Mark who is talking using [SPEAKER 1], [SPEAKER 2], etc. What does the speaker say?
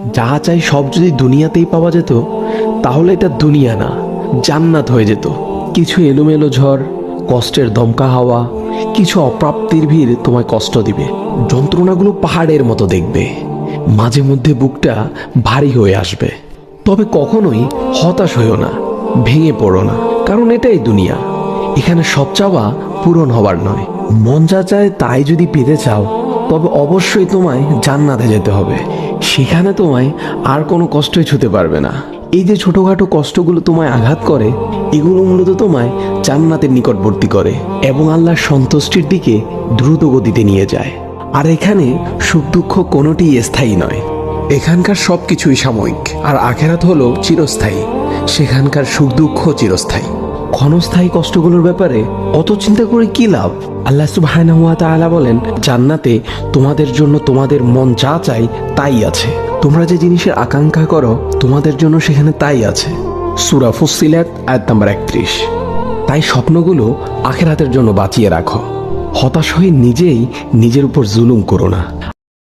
[SPEAKER 1] যা চাই সব যদি দুনিয়াতেই পাওয়া যেত তাহলে এটা দুনিয়া না, জান্নাত হয়ে যেত। কিছু এলোমেলো ঝড়, কষ্টের দমকা হাওয়া, কিছু অপ্রাপ্তির ভিড় তোমায় কষ্ট দিবে, যন্ত্রণাগুলো পাহাড়ের মতো দেখবে, মাঝে মধ্যে বুকটা ভারী হয়ে আসবে। তবে কখনোই হতাশ হইও না, ভেঙে পড়ো না, কারণ এটাই দুনিয়া। এখানে সব চাওয়া পূরণ হবার নয়। মন যা চায় তাই যদি পেতে চাও তবে অবশ্যই তোমায় জান্নাতে যেতে হবে। সেখানে তোমায় আর কোনো কষ্টই ছুতে পারবে না। এই যে ছোটখাটো কষ্টগুলো তোমায় আঘাত করে, এগুলো মূলত তোমায় জান্নাতের নিকটবর্তী করে এবং আল্লাহর সন্তুষ্টির দিকে দ্রুত গতিতে নিয়ে যায়। আর এখানে সুখ দুঃখ কোনোটিই স্থায়ী নয়। এখানকার সব কিছুই সাময়িক, আর আখেরাত হলো চিরস্থায়ী। সেখানকার সুখ দুঃখ চিরস্থায়ী। ক্ষণস্থায়ী কষ্টগুলোর ব্যাপারে অত চিন্তা করে কি লাভ? আল্লাহ সুবহানাহু ওয়া তাআলা বলেন, জান্নাতে তোমাদের জন্য তোমাদের মন যা চাই তাই আছে। তোমরা যে জিনিসের আকাঙ্ক্ষা করো তোমাদের জন্য সেখানে তাই আছে। সূরা ফুসসিলাত আয়াত নাম্বার 31। তাই স্বপ্নগুলো আখিরাতের জন্য বাঁচিয়ে রাখো। হতাশ হয়ে নিজেই নিজের উপর জুলুম করো না।